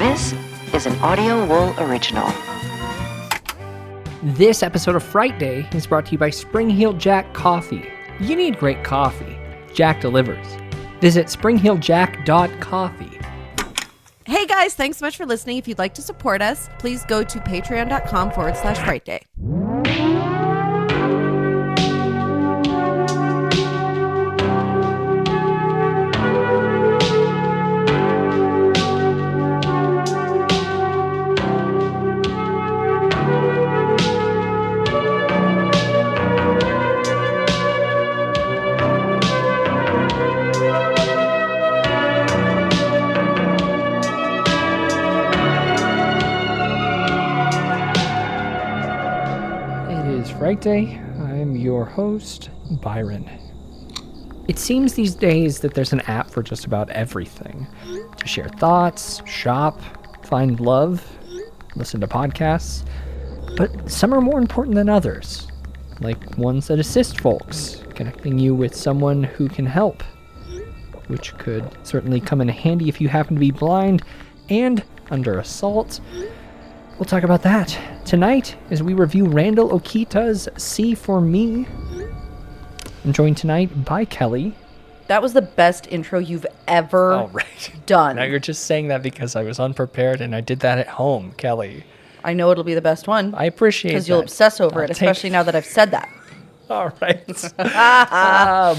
This is an Audio Wool original. This episode of Frightday is brought to you by Spring-Heeled Jack Coffee. You need great coffee. Jack delivers. Visit springhieldjack.coffee. Hey guys, thanks so much for listening. If you'd like to support us, please go to patreon.com/Frightday. Frightday. I'm your host, Byron. It seems these days that there's an app for just about everything. To share thoughts, shop, find love, listen to podcasts. But some are more important than others, like ones that assist folks, connecting you with someone who can help, which could certainly come in handy if you happen to be blind and under assault. We'll talk about that tonight as we review Randall Okita's See For Me. I'm joined tonight by Kelly. That was the best intro you've ever done. Now you're just saying that because I was unprepared and I did that at home, Kelly. I know it'll be the best one. I appreciate it. Because you'll obsess over it, especially now that I've said that. All right.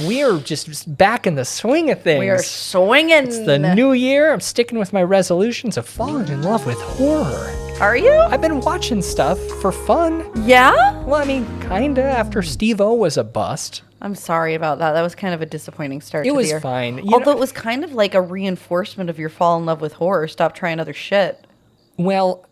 We are just back in the swing of things. We are swinging. It's the new year. I'm sticking with my resolutions of falling in love with horror. Are you? I've been watching stuff for fun. Yeah? Well, I mean, kinda after Steve-O was a bust. I'm sorry about that. That was kind of a disappointing start to the year. It was fine. Although it was kind of like a reinforcement of your fall in love with horror. Stop trying other shit. Well,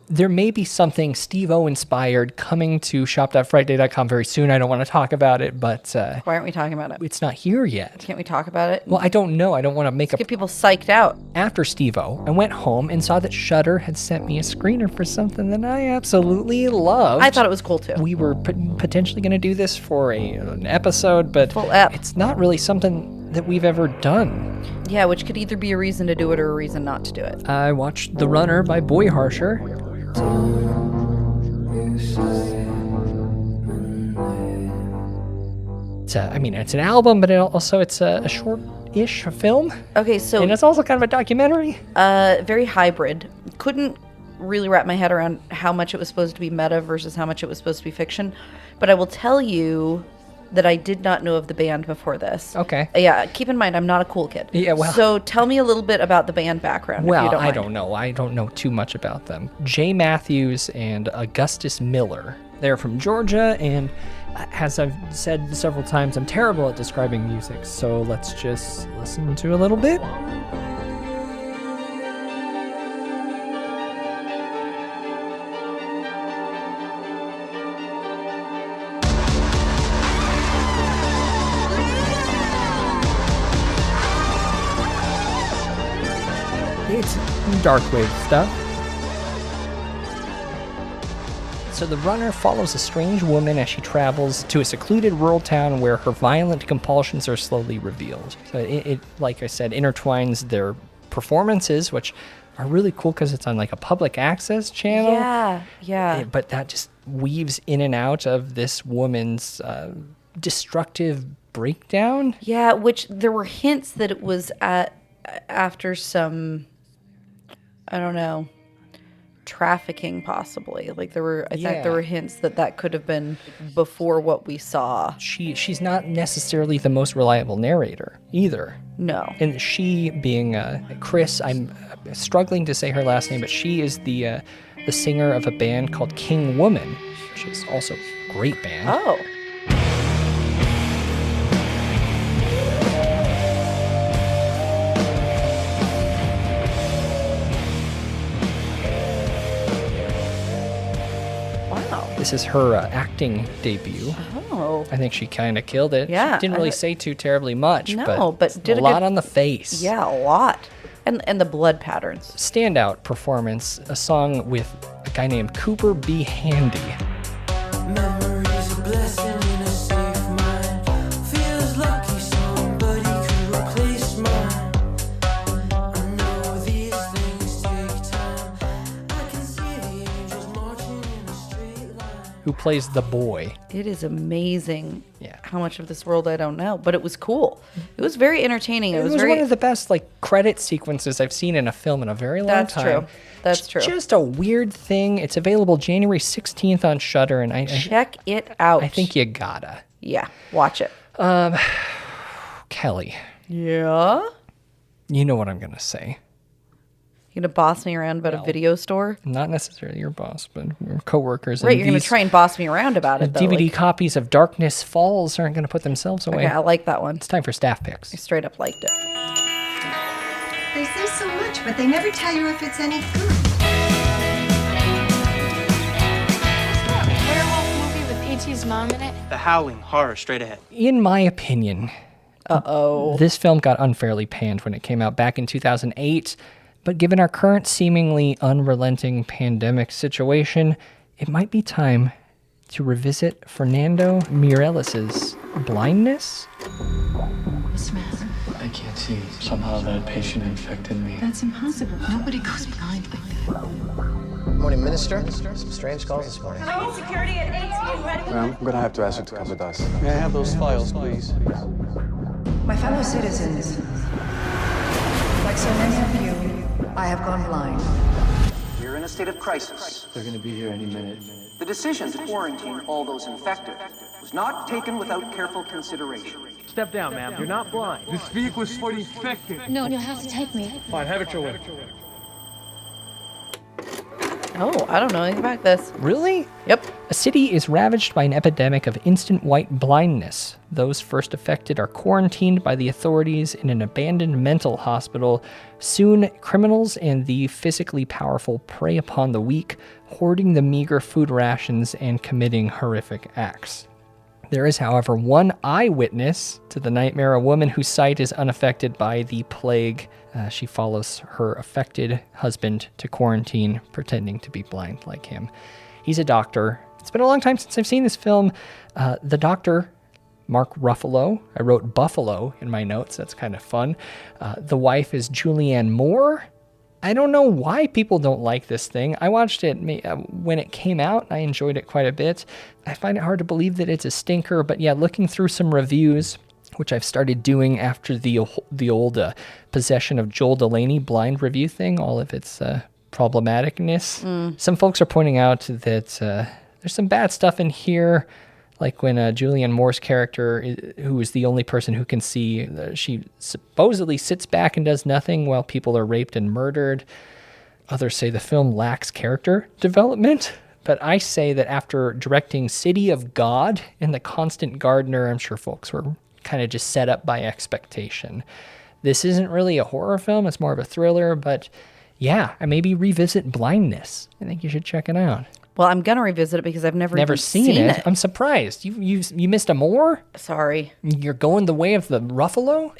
there may be something Steve-O inspired coming to shop.frightday.com very soon. I don't want to talk about it, but why aren't we talking about it? It's not here yet. Can't we talk about it? Well, I don't know. I don't want to make get people psyched out. After Steve-O, I went home and saw that Shudder had sent me a screener for something that I absolutely loved. I thought it was cool too. We were potentially going to do this for an episode, but it's not really something that we've ever done. Yeah, which could either be a reason to do it or a reason not to do it. I watched The Runner by Boy Harsher. It's an album, but it's a short-ish film. Okay, so... And it's also kind of a documentary. Very hybrid. Couldn't really wrap my head around how much it was supposed to be meta versus how much it was supposed to be fiction. But I will tell you that I did not know of the band before this. Okay. Yeah, keep in mind, I'm not a cool kid. Yeah, well... So tell me a little bit about the band background, well, if you don't mind. I don't know. I don't know too much about them. Jay Matthews and Augustus Miller. They're from Georgia, and as I've said several times, I'm terrible at describing music, so let's just listen to a little bit. It's dark wave stuff. So The Runner follows a strange woman as she travels to a secluded rural town where her violent compulsions are slowly revealed. So it like I said, intertwines their performances, which are really cool because it's on like a public access channel. Yeah. But that just weaves in and out of this woman's destructive breakdown. Yeah, which there were hints that it was after some, I don't know, trafficking possibly. Like I think there were hints that could have been before what we saw. She's not necessarily the most reliable narrator either. No. And she being Chris, I'm struggling to say her last name, but she is the singer of a band called King Woman, which is also a great band. Oh. This is her acting debut. Oh. I think she kind of killed it. Yeah. She didn't really say too terribly much, but did a lot on the face. Yeah, a lot. And the blood patterns. Standout performance, a song with a guy named Cooper B. Handy. Memories a blessing in a safe mind. Feels lucky somebody could replace mine. I know these things take who plays the boy. It is amazing Yeah. how much of this world I don't know, but it was cool. It was very entertaining. It was very one of the best credit sequences I've seen in a film in a very long That's time. true. That's true. Just a weird thing. It's available January 16th on Shudder, and I Check it out. I think you gotta. Yeah, watch it. Kelly, Yeah? you know what I'm gonna say. You gonna boss me around about a video store? Not necessarily your boss, but we're coworkers. Right, and you're gonna these try and boss me around about it, though. DVD copies of Darkness Falls aren't gonna put themselves away. Okay, I like that one. It's time for staff picks. I straight up liked it. They say so much, but they never tell you if it's any good. Werewolf movie with E.T.'s mom in it? The Howling, horror, straight ahead. In my opinion, Uh-oh. this film got unfairly panned when it came out back in 2008, but given our current seemingly unrelenting pandemic situation, it might be time to revisit Fernando Mireles' blindness. What's the matter? I can't see. Somehow that patient infected me. That's impossible. Nobody goes blind like that. Morning, Minister. Some strange calls this morning. I'm gonna have to ask you to come with us. May I have those files, please? My fellow citizens, like so many of you, I have gone blind. We're in a state of crisis. They're gonna be here any minute. The decision to quarantine all those infected was not taken without careful consideration. Step down, ma'am. You're not blind. This vehicle is for the infected. No, you'll have to take me. Fine, have it your way. Oh, I don't know anything about this. Really? Yep. A city is ravaged by an epidemic of instant white blindness. Those first affected are quarantined by the authorities in an abandoned mental hospital. Soon, criminals and the physically powerful prey upon the weak, hoarding the meager food rations and committing horrific acts. There is, however, one eyewitness to the nightmare, a woman whose sight is unaffected by the plague. She follows her affected husband to quarantine, pretending to be blind like him. He's a doctor. It's been a long time since I've seen this film. The doctor, Mark Ruffalo. I wrote Buffalo in my notes. That's kind of fun. The wife is Julianne Moore. I don't know why people don't like this thing. I watched it when it came out. I enjoyed it quite a bit. I find it hard to believe that it's a stinker, but yeah, looking through some reviews, which I've started doing after the old Possession of Joel Delaney blind review thing, all of its problematicness. Some folks are pointing out that there's some bad stuff in here, like when Julianne Moore's character, who is the only person who can see, she supposedly sits back and does nothing while people are raped and murdered. Others say the film lacks character development. But I say that after directing City of God and The Constant Gardener, I'm sure folks were kind of just set up by expectation. This isn't really a horror film. It's more of a thriller. But yeah, I maybe revisit Blindness. I think you should check it out. Well, I'm going to revisit it because I've never even seen it. I'm surprised. You missed a Moore? Sorry. You're going the way of the Ruffalo?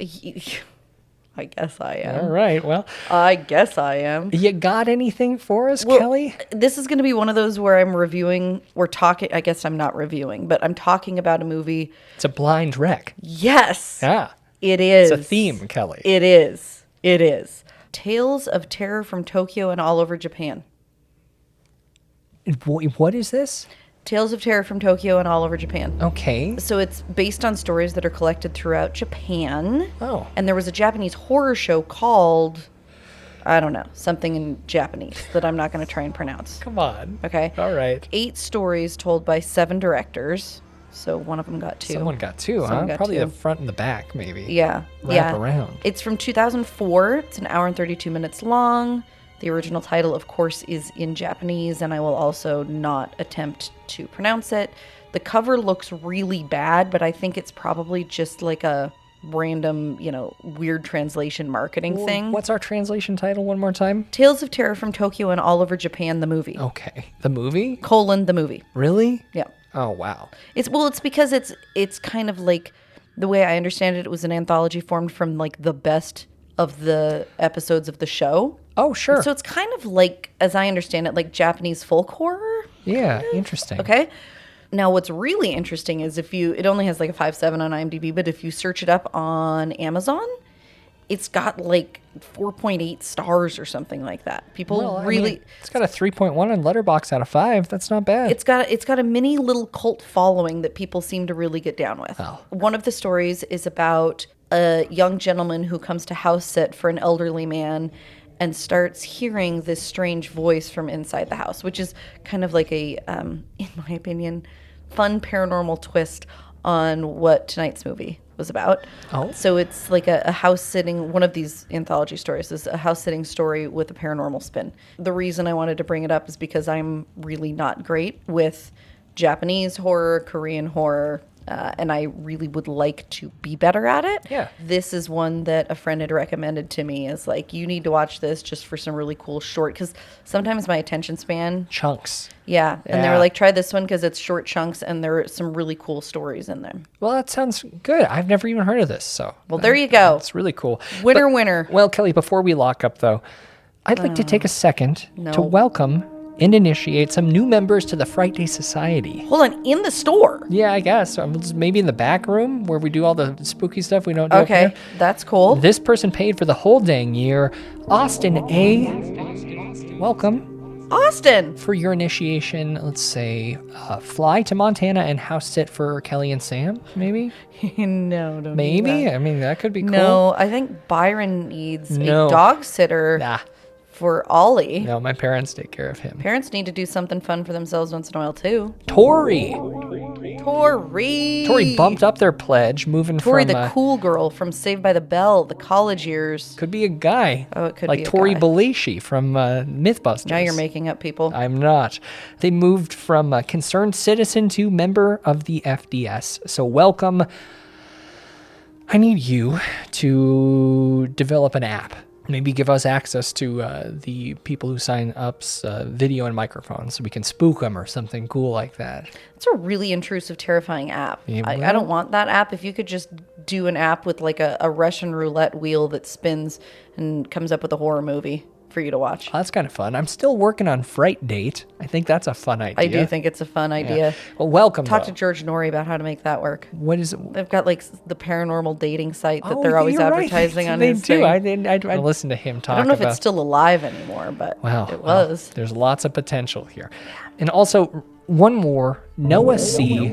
I guess I am. All right, well. I guess I am. You got anything for us, Kelly? This is going to be one of those where we're talking, I guess I'm not reviewing, but I'm talking about a movie. It's a blind wreck. Yes. Yeah. It is. It's a theme, Kelly. It is. It is. Tales of Terror from Tokyo and All Over Japan. What is this? Tales of Terror from Tokyo and All Over Japan. Okay. So it's based on stories that are collected throughout Japan. Oh. And there was a Japanese horror show called, I don't know, something in Japanese that I'm not going to try and pronounce. Come on. Okay. All right. 8 stories told by 7 directors. So one of them got 2. Someone got 2, huh? Probably the front and the back, maybe. Yeah. Wrap around. It's from 2004. It's an hour and 32 minutes long. The original title, of course, is in Japanese, and I will also not attempt to pronounce it. The cover looks really bad, but I think it's probably just like a random, weird translation marketing thing. What's our translation title one more time? Tales of Terror from Tokyo and All Over Japan, the movie. Okay. The movie? The movie. Really? Yeah. Oh, wow. It's because it's kind of like, the way I understand it was an anthology formed from like the best of the episodes of the show. Oh, sure. So it's kind of like, as I understand it, like Japanese folk horror. Yeah, interesting. Okay. Now, what's really interesting is it only has like a 5.7 on IMDb, but if you search it up on Amazon, it's got like 4.8 stars or something like that. People it's got a 3.1 on Letterboxd out of 5. That's not bad. It's got a mini little cult following that people seem to really get down with. Oh. One of the stories is about a young gentleman who comes to house sit for an elderly man and starts hearing this strange voice from inside the house, which is kind of like a, in my opinion, fun paranormal twist on what tonight's movie was about. Oh. So it's like a house sitting, one of these anthology stories is a house sitting story with a paranormal spin. The reason I wanted to bring it up is because I'm really not great with Japanese horror, Korean horror, and I really would like to be better at it. Yeah. This is one that a friend had recommended to me as like, you need to watch this just for some really cool short, because sometimes my attention span. Chunks. Yeah. And they Yeah. were like, try this one because it's short chunks and there are some really cool stories in there. Well, that sounds good. I've never even heard of this. So. Well, there you go. It's really cool. Winner. Well, Kelly, before we lock up, though, I'd like to take a second No. to welcome and initiate some new members to the Frightday Society. Hold on, in the store? Yeah, I guess. Maybe in the back room where we do all the spooky stuff we don't do up Okay, here. that's cool. This person paid for the whole dang year. Austin A. Welcome. Austin! For your initiation, let's say, fly to Montana and house sit for Kelly and Sam, maybe? No, don't Maybe? do that. I mean, that could be cool. No, I think Byron needs No. a dog sitter for Ollie. No, my parents take care of him. Parents need to do something fun for themselves once in a while, too. Tori bumped up their pledge, moving Tori, from... the cool girl from Saved by the Bell, the college years. Could be a guy. Oh, it could like be a Tori guy. Belishi from Mythbusters. Now you're making up people. I'm not. They moved from a concerned citizen to member of the FDS. So welcome. I need you to develop an app. Maybe give us access to the people who sign up's video and microphones so we can spook them or something cool like that. It's a really intrusive, terrifying app. Yeah, I don't want that app. If you could just do an app with like a Russian roulette wheel that spins and comes up with a horror movie for you to watch. Oh, that's kind of fun. I'm still working on Frightday. I think that's a fun idea. I do think it's a fun idea. Well, welcome. Talk to George Norrie about how to make that work. What is it? They've got like the paranormal dating site that they're always advertising on. They his do. thing. I listen to him talk about. I don't know if it's still alive anymore, but it was. There's lots of potential here. And also, one more. Noah C.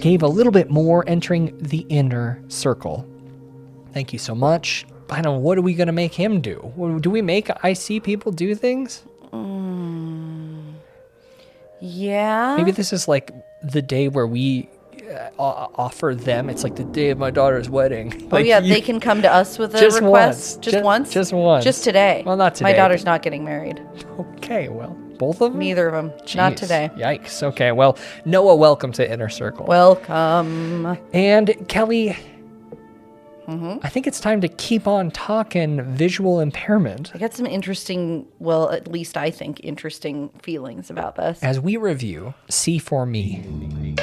gave a little bit more, entering the inner circle. Thank you so much. I don't know, what are we going to make him do? Do we make IC people do things? Yeah. Maybe this is like the day where we offer them. It's like the day of my daughter's wedding. Like they can come to us with a just request. Once. Just once? Just once. Just today. Well, not today. My daughter's not getting married. Okay, well, both of them? Neither of them. Not Jeez, today. Yikes. Okay, well, Noah, welcome to Inner Circle. Welcome. And Kelly, I think it's time to keep on talking visual impairment. I got some interesting, well, at least I think interesting feelings about this. As we review See For Me.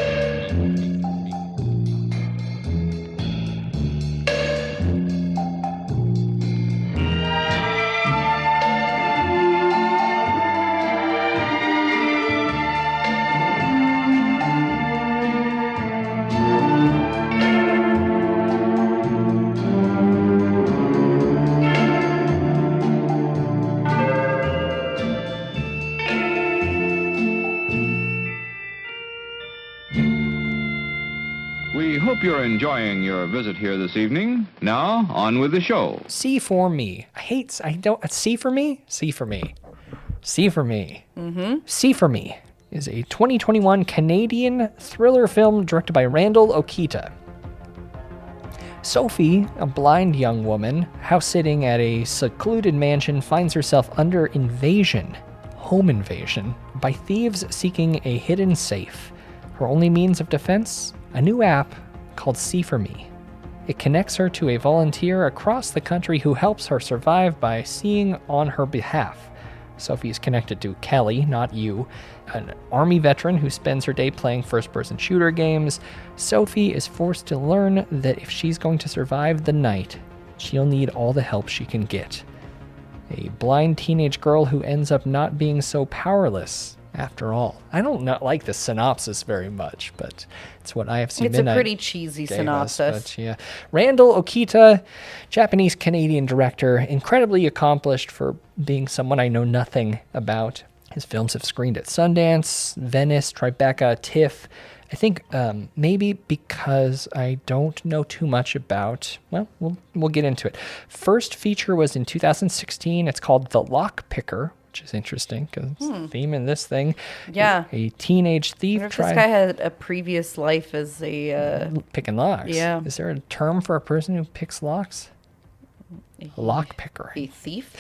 We hope you're enjoying your visit here this evening. Now, on with the show. See For Me. See For Me? See For Me. See For Me. See For Me is a 2021 Canadian thriller film directed by Randall Okita. Sophie, a blind young woman, house-sitting at a secluded mansion, finds herself under home invasion, by thieves seeking a hidden safe. Her only means of defense? A new app called See For Me. It connects her to a volunteer across the country who helps her survive by seeing on her behalf. Sophie is connected to Kelly, not you, an army veteran who spends her day playing first-person shooter games. Sophie is forced to learn that if she's going to survive the night, she'll need all the help she can get. A blind teenage girl who ends up not being so powerless after all. I don't not like the synopsis very much, but it's what IFC It's Midnight a pretty cheesy gave synopsis. us, but yeah. Randall Okita, Japanese-Canadian director, incredibly accomplished for being someone I know nothing about. His films have screened at Sundance, Venice, Tribeca, TIFF. I think maybe because I don't know too much about, well, we'll get into it. First feature was in 2016. It's called The Lock Picker, which is interesting because it's the theme in this thing. Yeah. A teenage thief This guy had a previous life as a... picking locks. Yeah. Is there a term for a person who picks locks? A lock picker. A thief?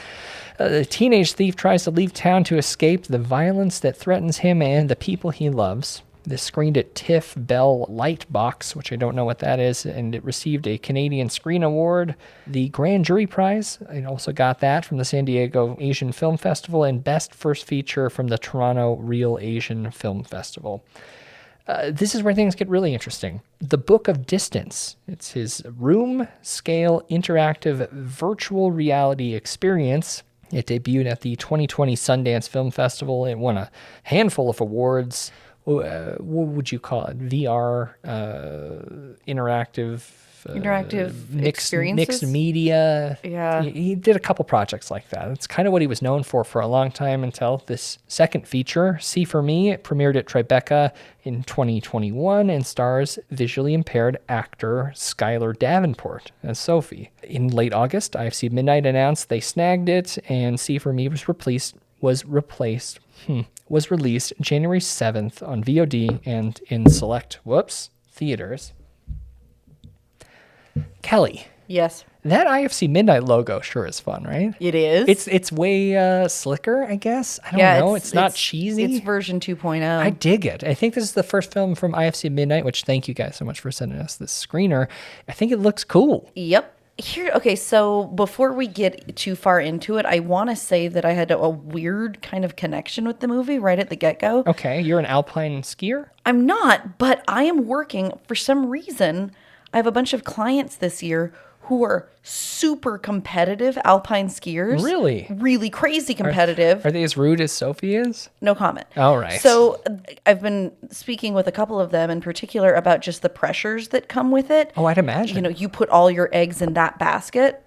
A teenage thief tries to leave town to escape the violence that threatens him and the people he loves. This screened at TIFF Bell Lightbox, which I don't know what that is, and it received a Canadian Screen Award, the Grand Jury Prize. It also got that from the San Diego Asian Film Festival, and Best First Feature from the Toronto Real Asian Film Festival. This is where things get really interesting. The Book of Distance. It's his room-scale interactive virtual reality experience. It debuted at the 2020 Sundance Film Festival. It won a handful of awards. What would you call it? VR, interactive experiences? Mixed media. Yeah. He did a couple projects like that. It's kind of what he was known for a long time until this second feature, See For Me. It premiered at Tribeca in 2021 and stars visually impaired actor Skylar Davenport as Sophie. In late August, IFC Midnight announced they snagged it, and See For Me was released January 7th on VOD and in select theaters. Kelly. Yes. That IFC Midnight logo sure is fun, right? It is. It's way slicker, I guess. I don't know. It's not cheesy. It's version 2.0. I dig it. I think this is the first film from IFC Midnight, which thank you guys so much for sending us this screener. I think it looks cool. Yep. So before we get too far into it, I want to say that I had a weird kind of connection with the movie right at the get-go. Okay, you're an alpine skier? I'm not, but I am working, for some reason, I have a bunch of clients this year who are super competitive alpine skiers. Really? Really crazy competitive. Are they as rude as Sophie is? No comment. All right. So I've been speaking with a couple of them in particular about just the pressures that come with it. Oh, I'd imagine. You know, you put all your eggs in that basket.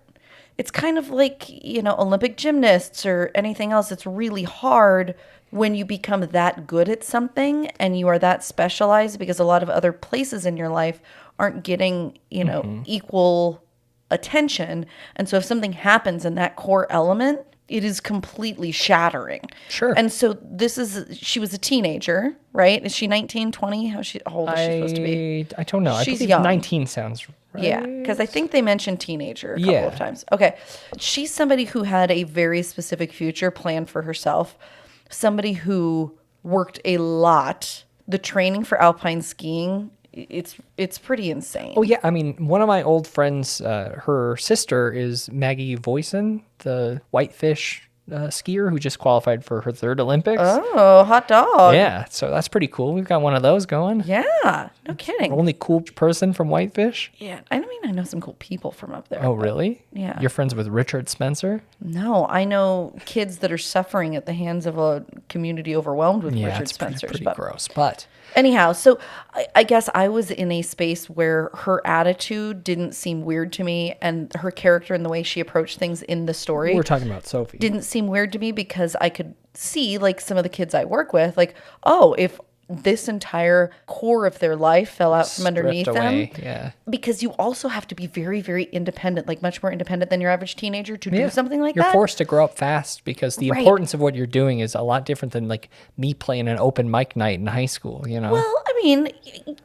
It's kind of like, Olympic gymnasts or anything else. It's really hard when you become that good at something and you are that specialized because a lot of other places in your life aren't getting, equal attention. And so if something happens in that core element, it is completely shattering. Sure. And so she was a teenager, right? Is she 19, 20? How old is she supposed to be? I don't know. She's I believe young. 19 sounds right. Yeah, because I think they mentioned teenager a couple of times. Okay. She's somebody who had a very specific future planned for herself, somebody who worked a lot. The training for alpine skiing, it's pretty insane. Oh, yeah. I mean, one of my old friends, her sister is Maggie Voisin, the whitefish skier who just qualified for her third Olympics. Oh, hot dog. Yeah, so that's pretty cool. We've got one of those going. Yeah, no kidding. Only cool person from Whitefish? Yeah, I mean, I know some cool people from up there. Oh, really? Yeah. You're friends with Richard Spencer? No, I know kids that are suffering at the hands of a community overwhelmed with Richard Spencer. Pretty gross, but... Anyhow, so I guess I was in a space where her attitude didn't seem weird to me, and her character and the way she approached things in the story. We're talking about Sophie. Didn't seem weird to me because I could see, like, some of the kids I work with, like, oh, if this entire core of their life fell out from underneath them. Yeah. Because you also have to be very, very independent, like much more independent than your average teenager to do something like You're that. You're forced to grow up fast because the importance of what you're doing is a lot different than like me playing an open mic night in high school, Well, I mean,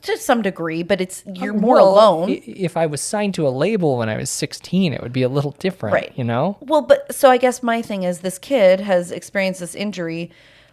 to some degree, but you're more alone. If I was signed to a label when I was 16, it would be a little different, right. Well, but so I guess my thing is this kid has experienced this injury,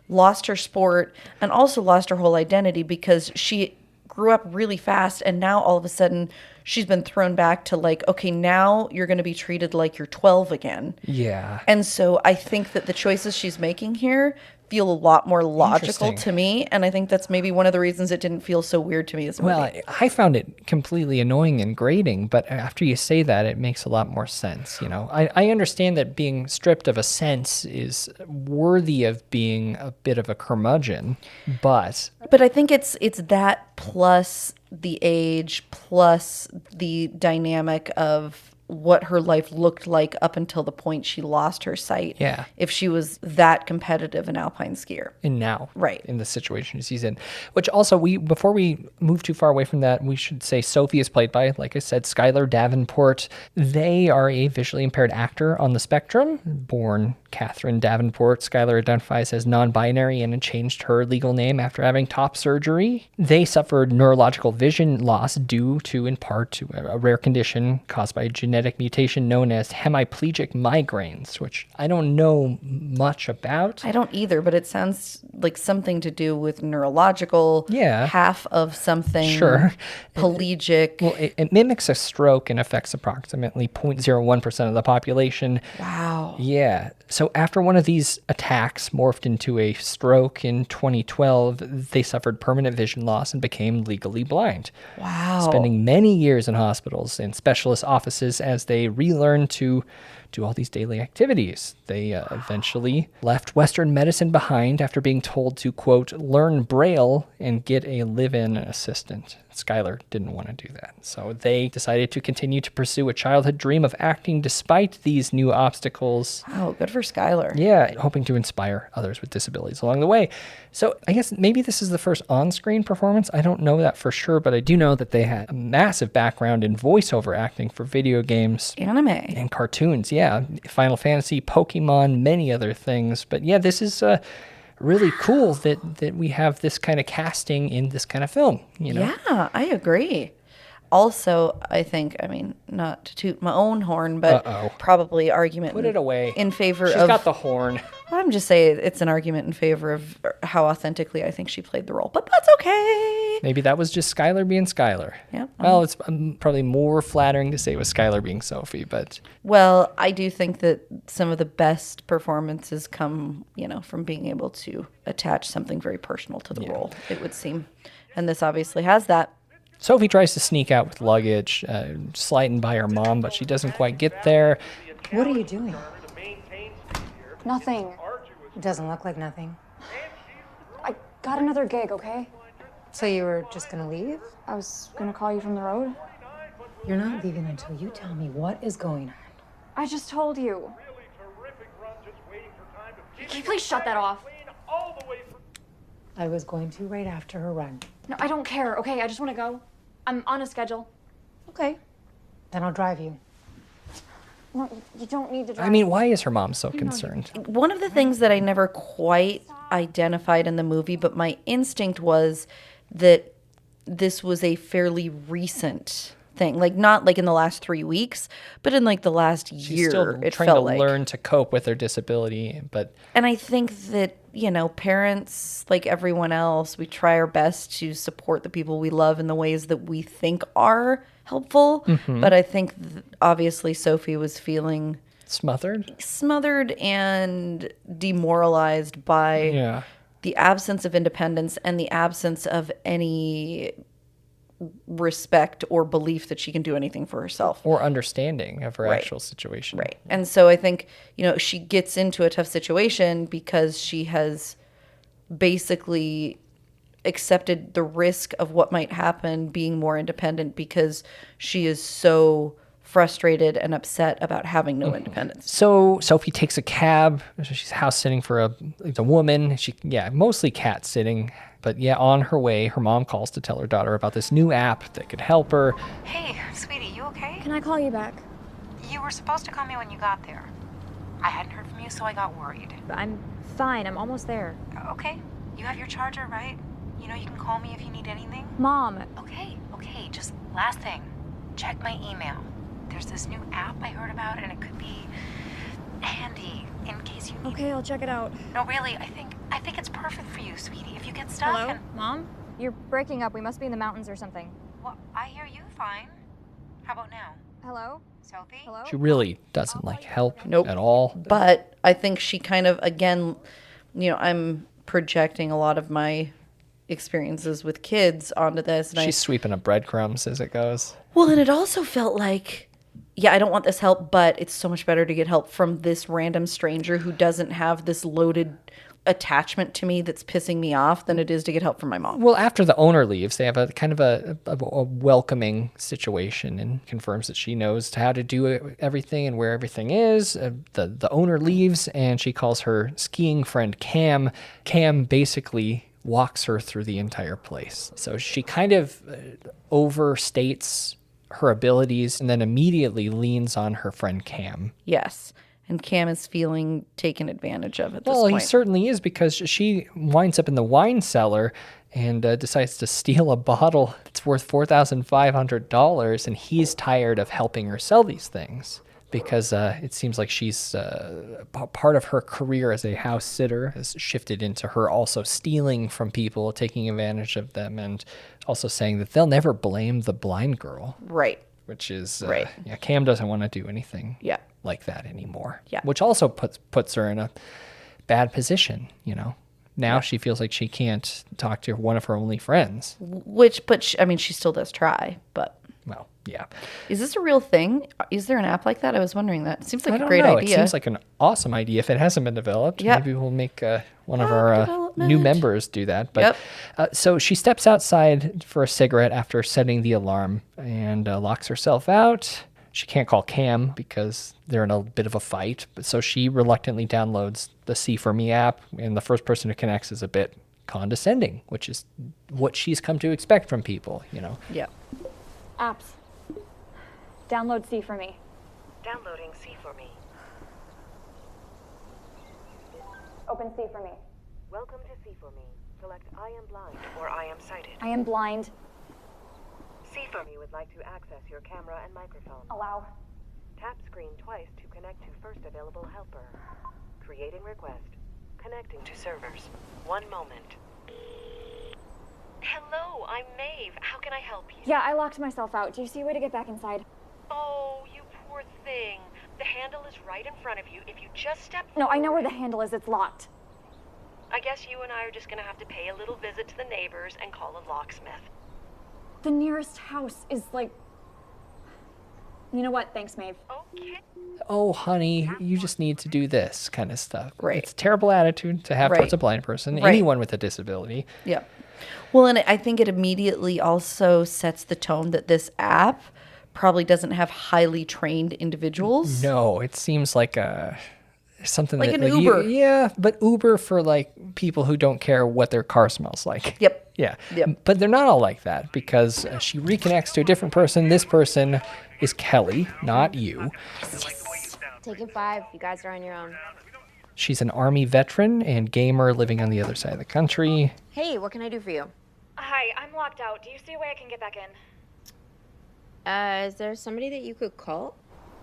lost her sport, and also lost her whole identity because she grew up really fast, and now all of a sudden she's been thrown back to like, okay, now you're going to be treated like you're 12 again. Yeah. And so I think that the choices she's making here feel a lot more logical Interesting. to me, and I think that's maybe one of the reasons it didn't feel so weird to me as a movie. Well, I found it completely annoying and grating, but after you say that, it makes a lot more sense. You know, I understand that being stripped of a sense is worthy of being a bit of a curmudgeon, but I think it's that plus the age plus the dynamic of what her life looked like up until the point she lost her sight. Yeah. If she was that competitive an alpine skier. and now, Right. in the situation she's in. Which also, before we move too far away from that, we should say Sophie is played by, like I said, Skylar Davenport. They are a visually impaired actor on the spectrum, born Catherine Davenport. Skylar identifies as non-binary and changed her legal name after having top surgery. They suffered neurological vision loss due to, in part, to a rare condition caused by a genetic mutation known as hemiplegic migraines, which I don't know much about. I don't either, but it sounds like something to do with neurological. Yeah. Half of something. Sure. Pelagic. Well, it mimics a stroke and affects approximately 0.01% of the population. Wow. Yeah. So after one of these attacks morphed into a stroke in 2012, they suffered permanent vision loss and became legally blind. Wow. Spending many years in hospitals and specialist offices as they relearned to do all these daily activities. They eventually left Western medicine behind after being told to, quote, learn Braille and get a live-in assistant. Skylar didn't want to do that. So they decided to continue to pursue a childhood dream of acting despite these new obstacles. Oh, good for Skylar. Yeah, hoping to inspire others with disabilities along the way. So I guess maybe this is the first on-screen performance. I don't know that for sure, but I do know that they had a massive background in voiceover acting for video games. Anime. And cartoons, yeah. Final Fantasy, Pokemon, many other things. But yeah, this is really cool that we have this kind of casting in this kind of film, you know? Yeah, I agree. Also, I think, I mean, not to toot my own horn, but probably argument Put it away. in favor She's of... got the horn. I'm just saying it's an argument in favor of how authentically I think she played the role, but that's okay. Maybe that was just Skylar being Skylar. Yeah. Well, it's probably more flattering to say it was Skylar being Sophie, but... Well, I do think that some of the best performances come, you know, from being able to attach something very personal to the role, it would seem. And this obviously has that. Sophie tries to sneak out with luggage, slighting by her mom, but she doesn't quite get there. What are you doing? Nothing. It doesn't look like nothing. I got another gig, okay? So you were just gonna leave? I was gonna call you from the road. You're not leaving until you tell me what is going on. I just told you. Can you please shut that off? I was going to right after her run. No, I don't care, okay? I just want to go. I'm on a schedule. Okay. Then I'll drive you. No, you don't need to drive. I mean, why is her mom so concerned? One of the things that I never quite identified in the movie, but my instinct was that this was a fairly recent thing. Like, not like in the last 3 weeks, but in like the last year, She's still it trying felt to like. learn to cope with her disability, but... And I think that, you know, parents, like everyone else, we try our best to support the people we love in the ways that we think are helpful. Mhm. But I think obviously Sophie was feeling smothered and demoralized by the absence of independence and the absence of any respect or belief that she can do anything for herself. Or understanding of her Right. actual situation. Right. And so I think, you know, she gets into a tough situation because she has basically accepted the risk of what might happen being more independent because she is so frustrated and upset about having no independence. So Sophie takes a cab. She's house sitting for a woman. Mostly cat sitting. But yeah, on her way, her mom calls to tell her daughter about this new app that could help her. Hey, sweetie, you okay? Can I call you back? You were supposed to call me when you got there. I hadn't heard from you, so I got worried. I'm fine. I'm almost there. Okay. You have your charger, right? You know you can call me if you need anything? Mom. Okay. Just last thing. Check my email. There's this new app I heard about, and it could be handy in case you need Okay, I'll check it out. No, really, I think it's perfect for you, sweetie. If you get stuck Hello? and... Mom? You're breaking up. We must be in the mountains or something. Well, I hear you fine. How about now? Hello? Sophie? Hello? She really doesn't like help Nope. at all. But I think she kind of, again, I'm projecting a lot of my experiences with kids onto this. And She's sweeping up breadcrumbs as it goes. Well, and it also felt like, I don't want this help, but it's so much better to get help from this random stranger who doesn't have this loaded attachment to me that's pissing me off than it is to get help from my mom. Well, after the owner leaves, they have a kind of a welcoming situation and confirms that she knows how to do everything and where everything is. The owner leaves and she calls her skiing friend Cam. Cam basically walks her through the entire place. So she kind of overstates her abilities and then immediately leans on her friend Cam. Yes. And Cam is feeling taken advantage of at this point. Well, he certainly is, because she winds up in the wine cellar and decides to steal a bottle that's worth $4,500, and he's tired of helping her sell these things because it seems like she's part of her career as a house sitter has shifted into her also stealing from people, taking advantage of them, and also saying that they'll never blame the blind girl. Right. Which is, right. Cam doesn't want to do anything like that anymore. Yeah. Which also puts her in a bad position, Now she feels like she can't talk to one of her only friends. She still does try, but... Well, yeah. Is this a real thing? Is there an app like that? I was wondering that. It seems like a great idea. idea. It seems like an awesome idea. If it hasn't been developed, maybe we'll make one of our new members do that. But so she steps outside for a cigarette after setting the alarm and locks herself out. She can't call Cam because they're in a bit of a fight. So she reluctantly downloads the See For Me app, and the first person who connects is a bit condescending, which is what she's come to expect from people, Yeah. Apps. Download See For Me. Downloading See For Me. Open See For Me. Welcome to See For Me. Select I am blind or I am sighted. I am blind. See For Me would like to access your camera and microphone. Allow. Tap screen twice to connect to first available helper. Creating request. Connecting to servers. 1 moment. Hello, I'm Maeve. How can I help you? Yeah, I locked myself out. Do you see a way to get back inside? Oh, you poor thing. The handle is right in front of you. If you just step forward... No, I know where the handle is. It's locked. I guess you and I are just gonna have to pay a little visit to the neighbors and call a locksmith. The nearest house is like... You know what? Thanks, Maeve. Okay. Oh, honey, you just need to do this kind of stuff. Right. It's a terrible attitude to have towards a blind person, anyone with a disability. Yeah. Well, and I think it immediately also sets the tone that this app probably doesn't have highly trained individuals. No, it seems like something like that... an Uber. But Uber for people who don't care what their car smells like. Yep. Yeah. Yep. But they're not all like that because she reconnects to a different person. This person is Kelly, not you. Take it 5. You guys are on your own. She's an Army veteran and gamer living on the other side of the country. Hey, what can I do for you? Hi, I'm locked out. Do you see a way I can get back in? Is there somebody that you could call?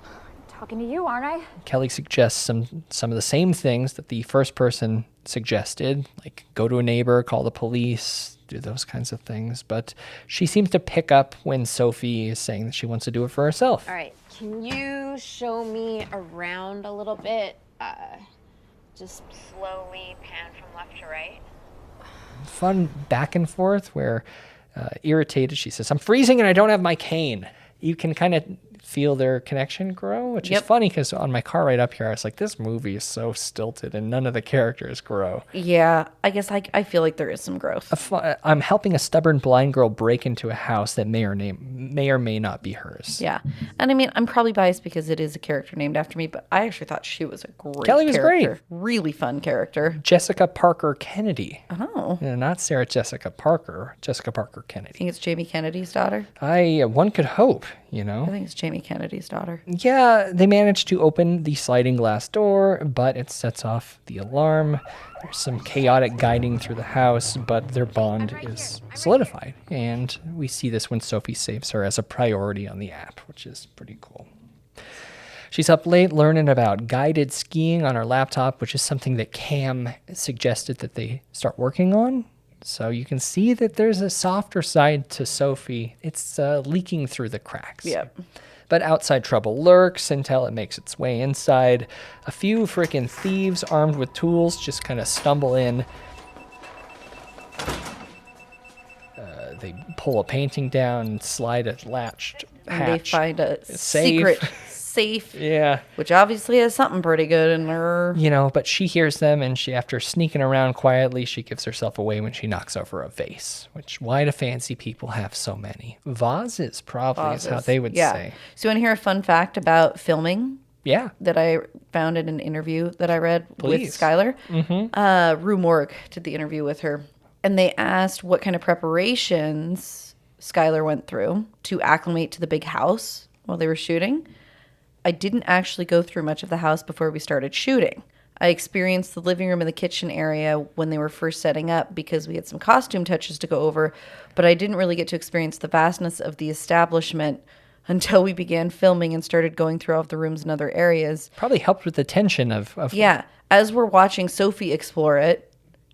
I'm talking to you, aren't I? Kelly suggests some of the same things that the first person suggested, like go to a neighbor, call the police, do those kinds of things. But she seems to pick up when Sophie is saying that she wants to do it for herself. All right, can you show me around a little bit? Just slowly pan from left to right. Fun back and forth where irritated she says, I'm freezing and I don't have my cane. You can kind of feel their connection grow, which is funny because on my car right up here, I was like, this movie is so stilted and none of the characters grow. Yeah, I guess I feel like there is some growth. I'm helping a stubborn blind girl break into a house that may or may not be hers. Yeah. And I mean, I'm probably biased because it is a character named after me, but I actually thought she was a great Kelly was character. great. Really fun character. Jessica Parker Kennedy. Oh. Not Sarah Jessica Parker. Jessica Parker Kennedy. I think it's Jamie Kennedy's daughter. One could hope, I think it's Jamie Kennedy's daughter. Yeah, they managed to open the sliding glass door, but it sets off the alarm. There's some chaotic guiding through the house, but their bond is solidified. And we see this when Sophie saves her as a priority on the app, which is pretty cool. She's up late learning about guided skiing on her laptop, which is something that Cam suggested that they start working on. So you can see that there's a softer side to Sophie. It's leaking through the cracks. Yep. But outside trouble lurks until it makes its way inside. A few freaking thieves armed with tools just kind of stumble in. They pull a painting down and slide a latched hatch. And they find a safe. secret safe. Yeah. Which obviously has something pretty good in there. You know, but she hears them, and after sneaking around quietly, she gives herself away when she knocks over a vase. Which, why do fancy people have so many? Vases, probably, is how they would say. So you want to hear a fun fact about filming? Yeah. That I found in an interview that I read with Skylar. Mm-hmm. Rue Morgue did the interview with her. And they asked what kind of preparations Skylar went through to acclimate to the big house while they were shooting. I didn't actually go through much of the house before we started shooting. I experienced the living room and the kitchen area when they were first setting up because we had some costume touches to go over, but I didn't really get to experience the vastness of the establishment until we began filming and started going through all of the rooms and other areas. Probably helped with the tension of... Yeah. As we're watching Sophie explore it,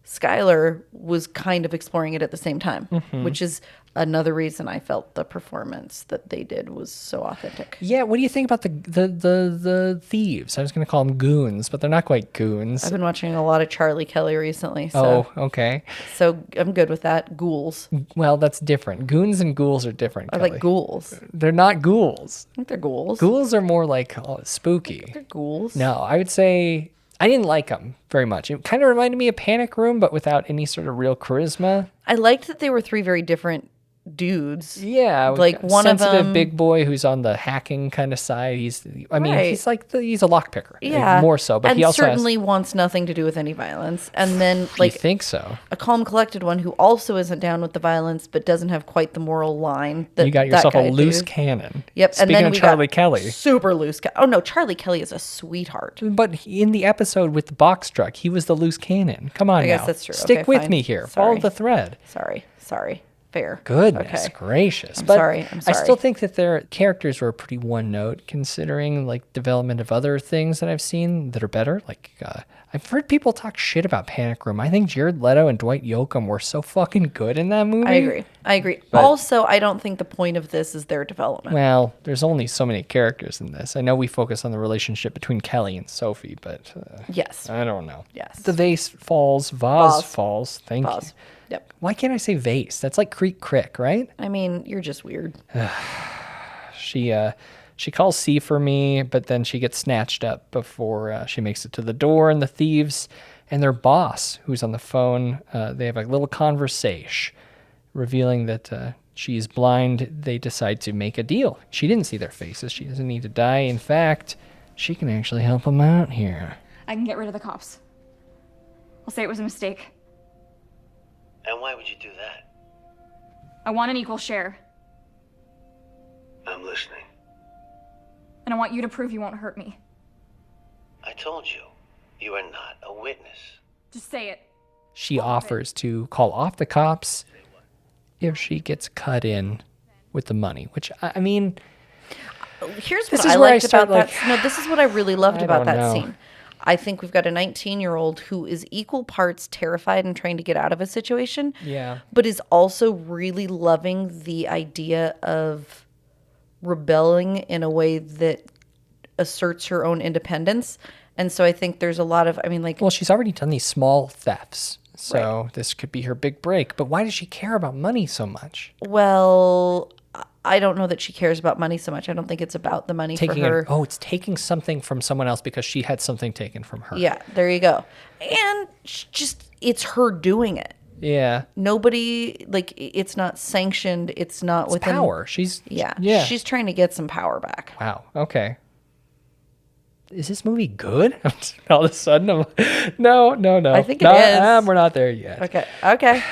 Skylar was kind of exploring it at the same time, which is another reason I felt the performance that they did was so authentic. Yeah, what do you think about the thieves? I was going to call them goons, but they're not quite goons. I've been watching a lot of Charlie Kelly recently. So, oh, okay. So I'm good with that. Ghouls. Well, that's different. Goons and ghouls are different, I Kelly. like ghouls. They're not ghouls. I think they're ghouls. Ghouls are more like spooky. They're ghouls. No, I would say... I didn't like them very much. It kind of reminded me of Panic Room, but without any sort of real charisma. I liked that they were three very different dudes. Yeah, like one of them, big boy who's on the hacking kind of side. He's a lockpicker. Yeah, more so, but and he also certainly wants nothing to do with any violence. And then, like, you think so? A calm, collected one who also isn't down with the violence, but doesn't have quite the moral line. That you got yourself that a loose did. cannon. Yep. Speaking and then of Charlie Kelly, super loose. Oh no, Charlie Kelly is a sweetheart. But in the episode with the box truck, he was the loose cannon. Come on, I guess now. that's true. Stick okay, with fine. me here. Sorry. Follow the thread. Sorry. Fair. Goodness gracious. I'm but sorry. I still think that their characters were pretty one note considering like development of other things that I've seen that are better. Like I've heard people talk shit about Panic Room. I think Jared Leto and Dwight Yoakam were so fucking good in that movie. I agree. But, also, I don't think the point of this is their development. Well, there's only so many characters in this. I know we focus on the relationship between Kelly and Sophie, but yes, I don't know. Yes, the vase falls, vase falls. Thank you. Yep. Why can't I say vase? That's like Creek Crick, right? I mean, you're just weird. She calls C for me, but then she gets snatched up before she makes it to the door, and the thieves and their boss, who's on the phone, they have a little conversation, revealing that she's blind. They decide to make a deal. She didn't see their faces. She doesn't need to die. In fact, she can actually help them out here. I can get rid of the cops. I'll say it was a mistake. And why would you do that? I want an equal share. I'm listening. And I want you to prove you won't hurt me. I told you, you are not a witness. Just say it. She offers to call off the cops if she gets cut in with the money, which, I mean... Here's what I liked about that. No, this is what I really loved about that scene. I think we've got a 19-year-old who is equal parts terrified and trying to get out of a situation. Yeah. But is also really loving the idea of rebelling in a way that asserts her own independence. And so I think there's a lot of, well, she's already done these small thefts. So this could be her big break. But why does she care about money so much? Well, I don't know that she cares about money so much. I don't think it's about the money for her. It's taking something from someone else because she had something taken from her. Yeah, there you go. And it's her doing it. Yeah. Nobody, it's not sanctioned. It's not it's within power. She's trying to get some power back. Wow. Okay. Is this movie good? All of a sudden, no. I think it is. We're not there yet. Okay.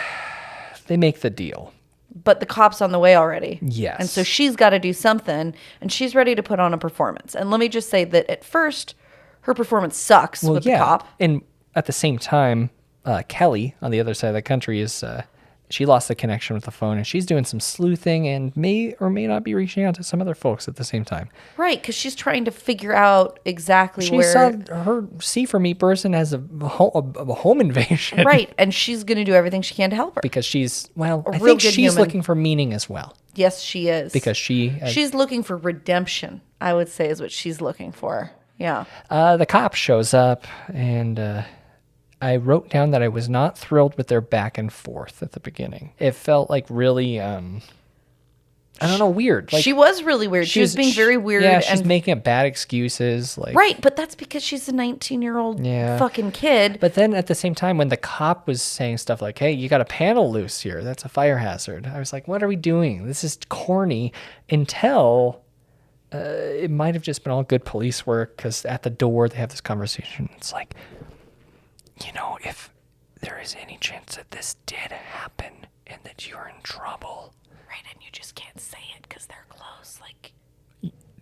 They make the deal. But the cop's on the way already. Yes. And so she's got to do something, and she's ready to put on a performance. And let me just say that at first, her performance sucks with the cop. And at the same time, Kelly on the other side of the country is she lost the connection with the phone, and she's doing some sleuthing and may or may not be reaching out to some other folks at the same time. Right, because she's trying to figure out exactly She where... saw her see-for-me person as a home invasion. Right, and she's going to do everything she can to help her. Because she's, well, I real think good she's human. looking for meaning as well. Yes, she is. Because she's looking for redemption, I would say, is what she's looking for. Yeah. The cop shows up, and I wrote down that I was not thrilled with their back and forth at the beginning. It felt like really, I don't know, weird. Like, she was really weird. She was being very weird. Yeah, she's making up bad excuses. Like, right, but that's because she's a 19-year-old fucking kid. But then at the same time, when the cop was saying stuff like, hey, you got a panel loose here, that's a fire hazard, I was like, what are we doing? This is corny, until it might have just been all good police work, because at the door they have this conversation. It's like, you know, if there is any chance that this did happen and that you're in trouble. Right, and you just can't say it because they're close. Like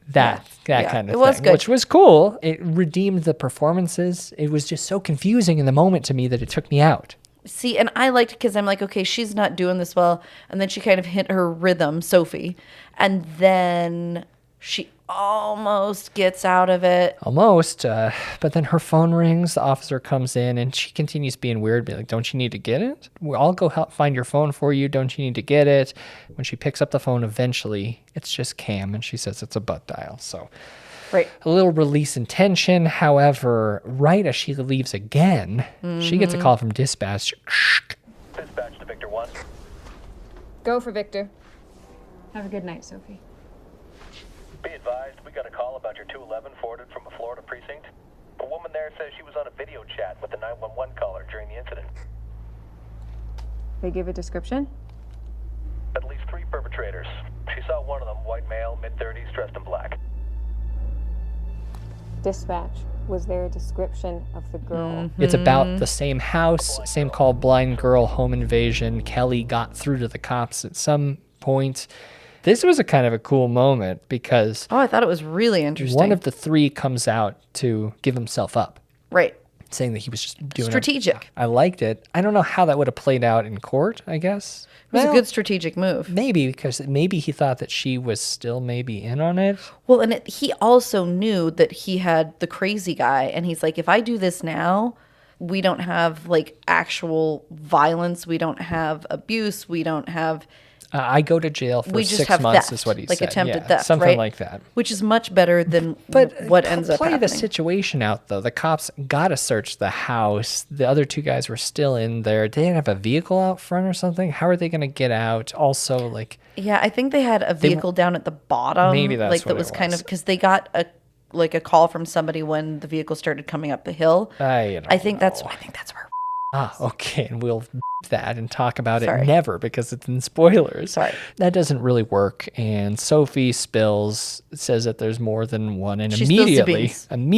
that kind of thing, was good. which was cool. It redeemed the performances. It was just so confusing in the moment to me that it took me out. See, and I liked it because I'm like, okay, she's not doing this well. And then she kind of hit her rhythm, Sophie. And then she almost gets out of it. Almost. But then her phone rings. The officer comes in and she continues being weird. Be like, don't you need to get it? I'll go help find your phone for you. Don't you need to get it? When she picks up the phone, eventually, it's just Cam. And she says it's a butt dial. So right. A little release in tension. However, right as she leaves again, she gets a call from dispatch. Dispatch to Victor 1. Go for Victor. Have a good night, Sophie. Be advised, we got a call about your 211 forwarded from a Florida precinct. A woman there says she was on a video chat with the 911 caller during the incident. They give a description? At least 3 perpetrators. She saw one of them, white male, mid-30s, dressed in black. Dispatch. Was there a description of the girl? It's about the same house, same call, blind girl, home invasion. Kelly got through to the cops at some point. This was a kind of a cool moment because... Oh, I thought it was really interesting. One of the 3 comes out to give himself up. Right. Saying that he was just doing strategic. I liked it. I don't know how that would have played out in court, I guess. It was a good strategic move. Maybe, because maybe he thought that she was still maybe in on it. Well, and he also knew that he had the crazy guy. And he's like, if I do this now, we don't have like actual violence. We don't have abuse. We don't have... I go to jail for 6 months theft, is what he like said. attempted theft, something right? like that. Which is much better than what ends up Play happening. the situation out, though. The cops got to search the house. The other 2 guys were still in there. They didn't have a vehicle out front or something. How are they going to get out? Also, like... Yeah, I think they had a vehicle down at the bottom. Maybe that's like what that was it kind was. of... Because they got a call from somebody when the vehicle started coming up the hill. I think that's where... Okay, and we'll that and talk about Sorry. it never because it's in spoilers. Sorry. That doesn't really work. And Sophie says that there's more than one, and She spills the immediately,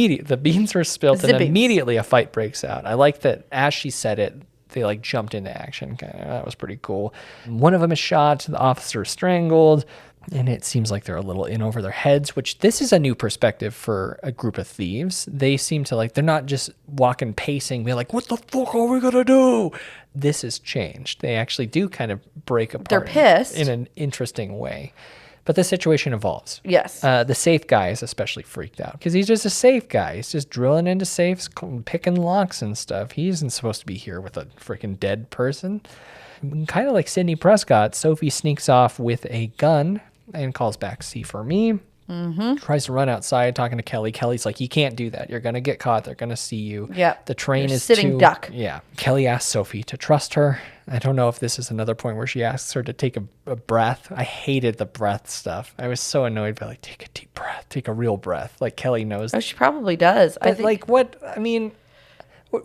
beans. the beans are spilled, The and beans. immediately a fight breaks out. I like that as she said it, they like jumped into action. That was pretty cool. One of them is shot, the officer is strangled. And it seems like they're a little in over their heads, which this is a new perspective for a group of thieves. They seem to they're not just walking, pacing, being like, what the fuck are we going to do? This has changed. They actually do kind of break apart. They're pissed. In an interesting way. But the situation evolves. Yes. The safe guy is especially freaked out because he's just a safe guy. He's just drilling into safes, picking locks and stuff. He isn't supposed to be here with a freaking dead person. Kind of like Sidney Prescott, Sophie sneaks off with a gun and calls back C for me. Tries to run outside talking to Kelly. Kelly's like, you can't do that. You're going to get caught. They're going to see you. Yeah. The train You're is sitting duck. Yeah. Kelly asks Sophie to trust her. I don't know if this is another point where she asks her to take a breath. I hated the breath stuff. I was so annoyed by take a deep breath. Take a real breath. Like Kelly knows. Oh, she probably does. But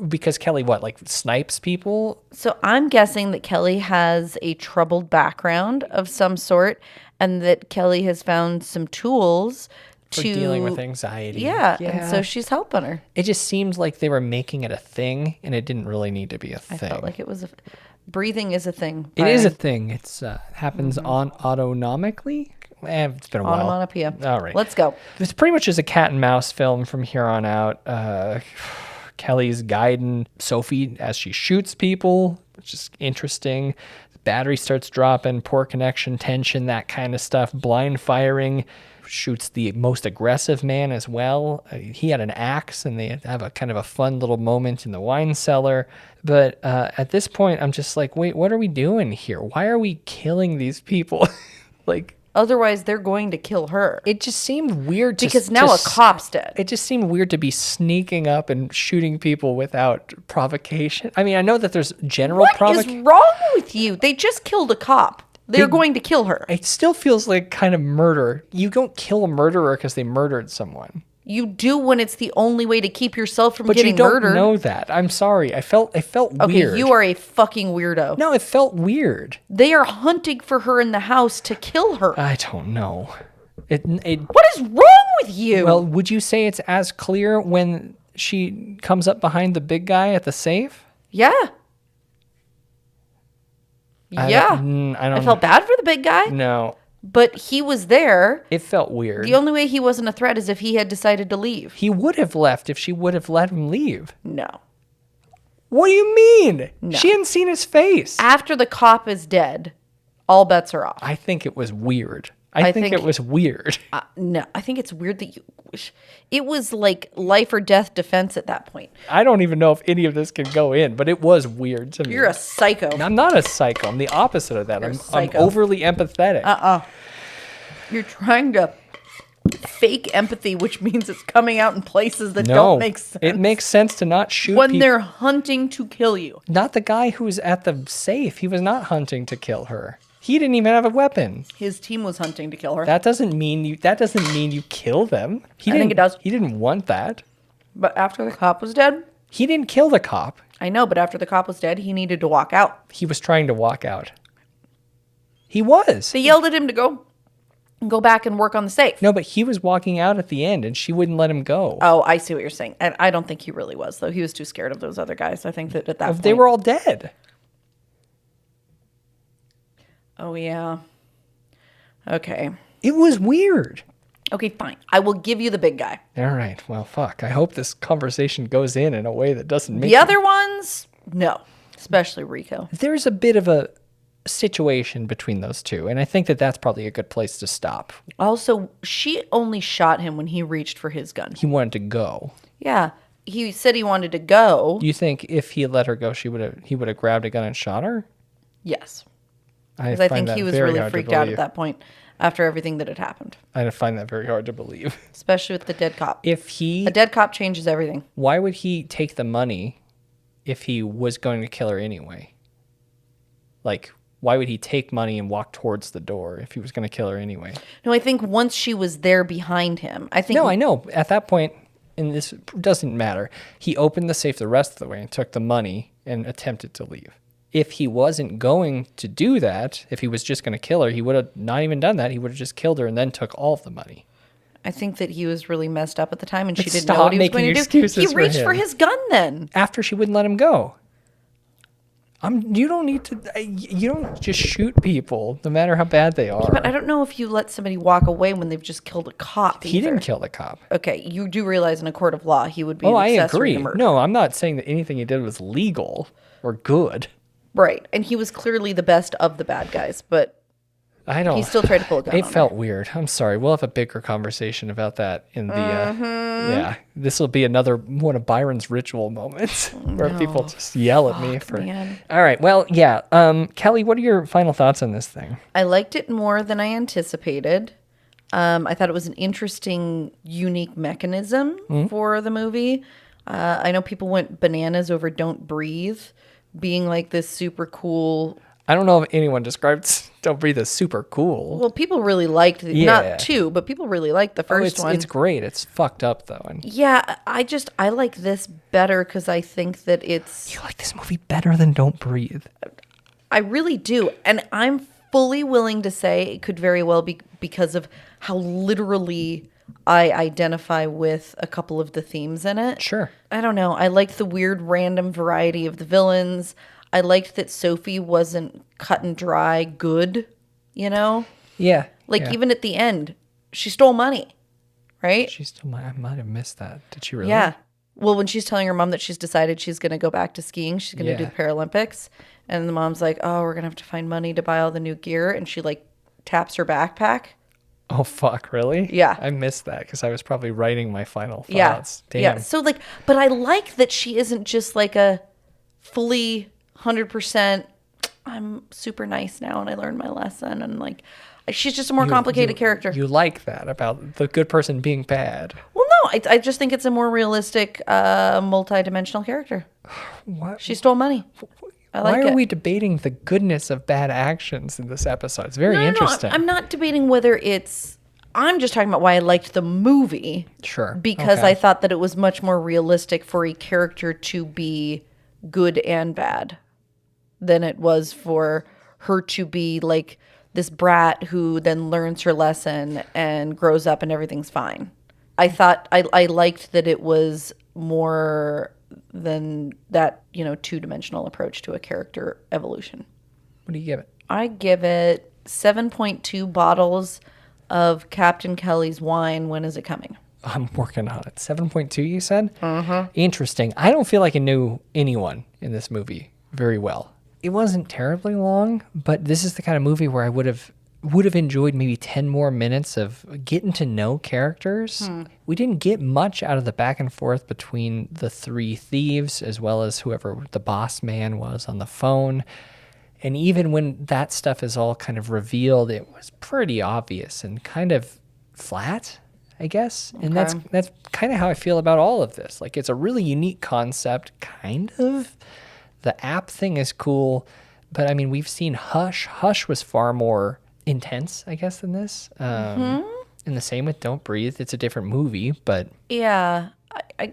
because Kelly, snipes people? So I'm guessing that Kelly has a troubled background of some sort and that Kelly has found some tools for dealing with anxiety. Yeah, and so she's helping her. It just seemed like they were making it a thing, and it didn't really need to be a thing. I felt like it was breathing is a thing. It is a thing. It's happens on autonomically. It's been a while. Onomatopoeia. All right. Let's go. It's pretty much just a cat and mouse film from here on out. Kelly's guiding Sophie as she shoots people, which is interesting. Battery starts dropping, poor connection, tension, that kind of stuff. Blind firing, shoots the most aggressive man as well. He had an axe, and they have a kind of a fun little moment in the wine cellar. But at this point, I'm just like, wait, what are we doing here? Why are we killing these people? Like, otherwise, they're going to kill her. It just seemed weird because now a cop's dead. It just seemed weird to be sneaking up and shooting people without provocation. I mean, I know that there's general provocation. What is wrong with you? They just killed a cop. They're going to kill her. It still feels like kind of murder. You don't kill a murderer because they murdered someone. You do when it's the only way to keep yourself from But getting you don't murdered. know that. I'm sorry. I felt weird. Okay, you are a fucking weirdo. No, it felt weird. They are hunting for her in the house to kill her. I don't know. What is wrong with you? Well, would you say it's as clear when she comes up behind the big guy at the safe? Yeah. I I felt bad for the big guy. No. But he was there. It felt weird. The only way he wasn't a threat is if he had decided to leave. He would have left if she would have let him leave. No. What do you mean? No. She hadn't seen his face. After the cop is dead, all bets are off. I think it was weird. I think it was weird. No, I think it's weird that it was like life or death defense at that point. I don't even know if any of this can go in, but it was weird to me. You're a psycho. I'm not a psycho. I'm the opposite of that. I'm overly empathetic. You're trying to fake empathy, which means it's coming out in places that don't make sense. It makes sense to not shoot when people. They're hunting to kill you. Not the guy who's at the safe. He was not hunting to kill her. He didn't even have a weapon. His team was hunting to kill her. That doesn't mean you kill them. I think it does. He didn't want that. But after the cop was dead? He didn't kill the cop. I know, but after the cop was dead, he needed to walk out. He was trying to walk out. He was. They yelled at him to go back and work on the safe. No, but he was walking out at the end, and she wouldn't let him go. Oh, I see what you're saying. And I don't think he really was, though. He was too scared of those other guys. I think that at that point... They were all dead. Oh, yeah. Okay. It was weird. Okay, fine. I will give you the big guy. All right. Well, fuck. I hope this conversation goes in a way that doesn't make... The other ones, no. Especially Rico. There's a bit of a situation between those two, and I think that that's probably a good place to stop. Also, she only shot him when he reached for his gun. He wanted to go. Yeah. He said he wanted to go. You think if he let her go, he would have grabbed a gun and shot her? Yes. Because I think he was really freaked out at that point after everything that had happened. I find that very hard to believe. Especially with the dead cop. A dead cop changes everything. Why would he take the money if he was going to kill her anyway? Like, why would he take money and walk towards the door if he was going to kill her anyway? No, I think once she was there behind him, No, I know. At that point, and this doesn't matter, he opened the safe the rest of the way and took the money and attempted to leave. If he wasn't going to do that, if he was just going to kill her, he would have not even done that. He would have just killed her and then took all of the money. I think that he was really messed up at the time and she didn't know what he was going to do. He reached for his gun then. After she wouldn't let him go. You don't need to, you don't just shoot people, no matter how bad they are. Yeah, but I don't know if you let somebody walk away when they've just killed a cop. He didn't kill the cop. Okay, you do realize in a court of law he would be an accessory I agree. to murder. No, I'm not saying that anything he did was legal or good. Right, and he was clearly the best of the bad guys, but he still tried to pull a gun. It felt weird. I'm sorry. We'll have a bigger conversation about that in the. Yeah, this will be another one of Byron's ritual moments where people just yell at me for. Man. All right. Well, yeah. Kelly, what are your final thoughts on this thing? I liked it more than I anticipated. I thought it was an interesting, unique mechanism for the movie. I know people went bananas over "Don't Breathe" being like this super cool. I don't know if anyone described Don't Breathe as super cool. Well, people really liked it. Not two, but people really liked the first one. It's great. It's fucked up, though. Yeah, I like this better because I think that it's... You like this movie better than Don't Breathe? I really do. And I'm fully willing to say it could very well be because of how literally I identify with a couple of the themes in it. Sure. I don't know. I liked the weird random variety of the villains. I liked that Sophie wasn't cut and dry good, you know? Yeah. Even at the end, she stole money, right? I might have missed that. Did she really? Yeah. Well, when she's telling her mom that she's decided she's going to go back to skiing, she's going to do the Paralympics. And the mom's like, oh, we're going to have to find money to buy all the new gear. And she like taps her backpack. Oh, fuck, really? Yeah. I missed that because I was probably writing my final Yeah. thoughts. Damn. Yeah. So like, but I like that she isn't just like a fully 100%, I'm super nice now and I learned my lesson. And like, she's just a more complicated character. You like that about the good person being bad. Well, no, I just think it's a more realistic, multi-dimensional character. What? She stole money. I like Why are it. we debating the goodness of bad actions in this episode? It's very interesting. No, I'm not debating whether it's... I'm just talking about why I liked the movie. Sure. Because Okay. I thought that it was much more realistic for a character to be good and bad than it was for her to be like this brat who then learns her lesson and grows up and everything's fine. I thought I liked that it was more than that, two-dimensional approach to a character evolution. What do you give it? I give it 7.2 bottles of Captain Kelly's wine. When is it coming? I'm working on it. 7.2, you said? Uh-huh. Interesting. I don't feel like I knew anyone in this movie very well. It wasn't terribly long, but this is the kind of movie where I would have enjoyed maybe 10 more minutes of getting to know characters. We didn't get much out of the back and forth between the three thieves as well as whoever the boss man was on the phone. And even when that stuff is all kind of revealed, it was pretty obvious and kind of flat, I guess. And that's kind of how I feel about all of this. Like, it's a really unique concept, kind of. The app thing is cool, but I mean, we've seen Hush. Hush was far more intense, I guess, than this. And the same with Don't Breathe. It's a different movie, but... Yeah.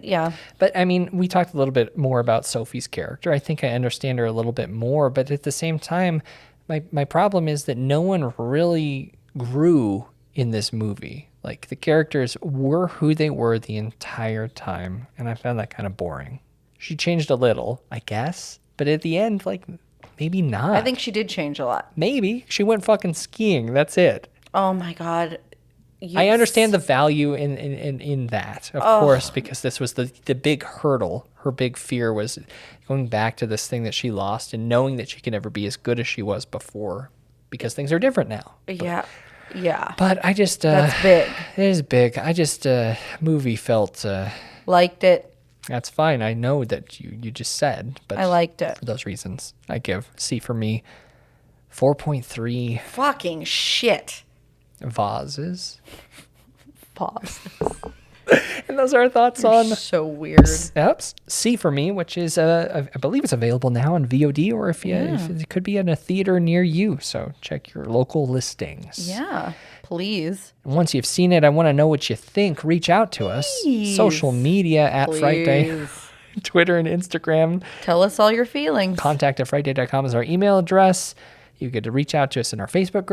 Yeah. But I mean, we talked a little bit more about Sophie's character. I think I understand her a little bit more, but at the same time, my problem is that no one really grew in this movie. Like, the characters were who they were the entire time, and I found that kind of boring. She changed a little, I guess, but at the end, like, maybe not. I think she did change a lot. Maybe. She went fucking skiing. That's it. Oh my God. I understand the value in that, of course, because this was the big hurdle. Her big fear was going back to this thing that she lost and knowing that she can never be as good as she was before because things are different now. Yeah. Yeah. But I just... That's big. It is big. I just... movie felt... liked it. That's fine. I know that you just said, but... I liked it. For those reasons, I give C for me 4.3... Fucking shit. Vases. Pause. And those are our thoughts on... So weird. Oops. C for me, which is, I believe it's available now on VOD, or if it could be in a theater near you. So check your local listings. Yeah, please. Once you've seen it, I want to know what you think. Reach out to us. Please. Social media at Please. Frightday. Twitter and Instagram. Tell us all your feelings. Contact@frightday.com is our email address. You get to reach out to us in our Facebook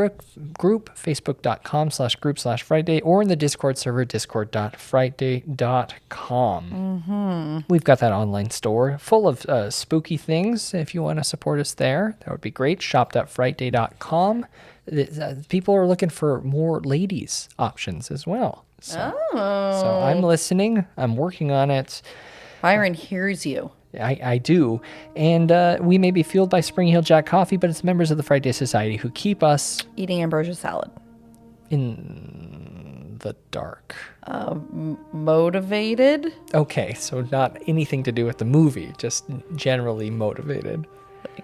group facebook.com/group/Frightday, or in the Discord server, discord.frightday.com. We've got that online store full of spooky things. If you want to support us there, that would be great. Shop.frightday.com. People are looking for more ladies options as well. So I'm listening. I'm working on it. Byron hears you. I do. And we may be fueled by Spring Hill Jack Coffee, but it's members of the Frightday Society who keep us... eating ambrosia salad. In the dark. Motivated? Okay, so not anything to do with the movie, just generally motivated.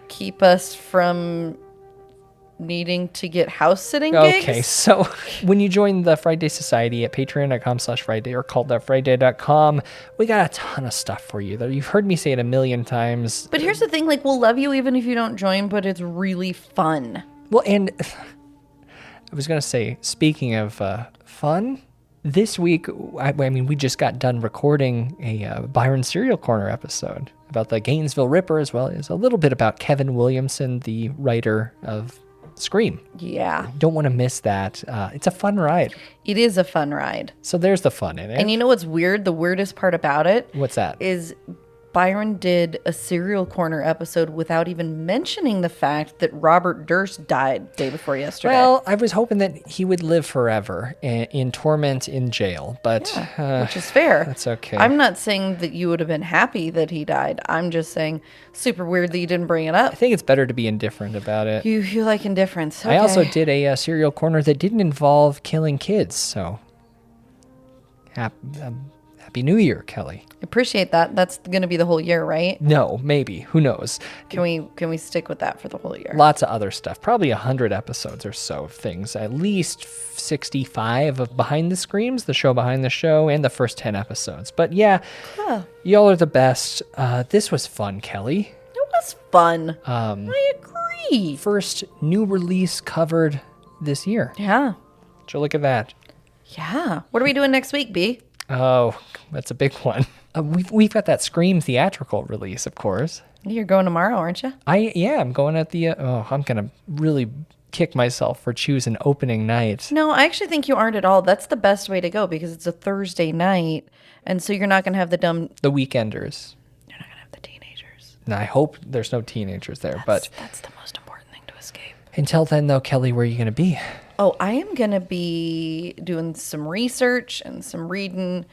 Keep us from needing to get house sitting gigs? Okay, so when you join the Frightday Society at patreon.com/Frightday or call.frightday.com, we got a ton of stuff for you. You've heard me say it a million times. But here's the thing, like, we'll love you even if you don't join, but it's really fun. Well, and I was going to say, speaking of fun, this week, I mean, we just got done recording a Byron Serial Corner episode about the Gainesville Ripper, as well as a little bit about Kevin Williamson, the writer of Scream. Yeah. Don't want to miss that. It's a fun ride. It is a fun ride. So there's the fun in it. And you know what's weird? The weirdest part about it... What's that? Is Byron did a Serial Corner episode without even mentioning the fact that Robert Durst died day before yesterday. Well, I was hoping that he would live forever in torment in jail, but which is fair. That's okay. I'm not saying that you would have been happy that he died. I'm just saying super weird that you didn't bring it up. I think it's better to be indifferent about it. You like indifference. Okay. I also did a Serial Corner that didn't involve killing kids, so Happy New Year, Kelly. Appreciate that. That's going to be the whole year, right? No, maybe. Who knows? Can we stick with that for the whole year? Lots of other stuff. Probably 100 episodes or so of things. At least 65 of Behind the Screams, the show behind the show, and the first 10 episodes. But yeah, y'all are the best. This was fun, Kelly. It was fun. I agree. First new release covered this year. Yeah. So look at that. Yeah. What are we doing next week, B? Oh, that's a big one. We've got that Scream theatrical release, of course. You're going tomorrow, aren't you? I'm going at the... I'm going to really kick myself for choosing opening night. No, I actually think you aren't at all. That's the best way to go because it's a Thursday night, and so you're not going to have the The Weekenders. You're not going to have the teenagers. And I hope there's no teenagers there, but... That's the most important thing to escape. Until then, though, Kelly, where are you going to be? Oh, I am going to be doing some research and some reading,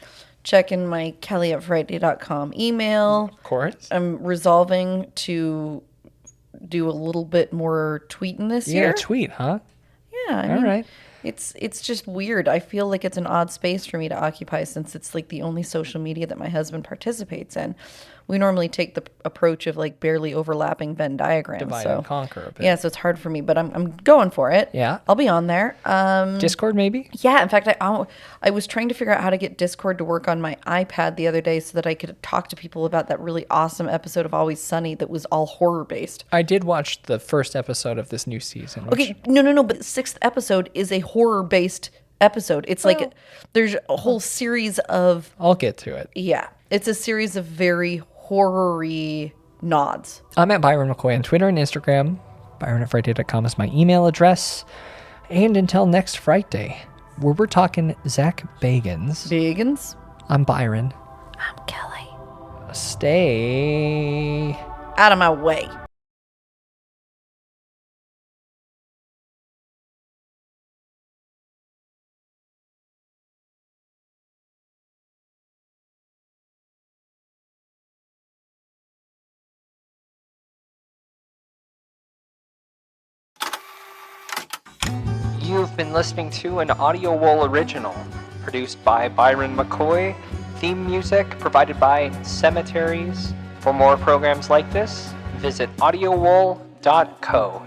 checking my kelly@frightday.com email. Of course. I'm resolving to do a little bit more tweeting this year. Yeah, tweet, huh? Yeah. I All mean, right. It's just weird. I feel like it's an odd space for me to occupy since it's like the only social media that my husband participates in. We normally take the approach of like barely overlapping Venn diagrams. Divide and conquer a bit. Yeah, so it's hard for me, but I'm going for it. Yeah. I'll be on there. Discord maybe? Yeah, in fact, I was trying to figure out how to get Discord to work on my iPad the other day so that I could talk to people about that really awesome episode of Always Sunny that was all horror based. I did watch the first episode of this new season. Okay, no, but the 6th episode is a horror based episode. It's like there's a whole series of... I'll get to it. Yeah, it's a series of very horror-y nods. I'm at Byron McKoy on Twitter and Instagram. Byron@frightday.com is my email address. And until next Frightday, where we're talking Zach Bagans. I'm Byron. I'm Kelly. Stay out of my way. You've been listening to an Audio Wool original, produced by Byron McKoy, theme music provided by Cemeteries. For more programs like this, visit audiowool.co.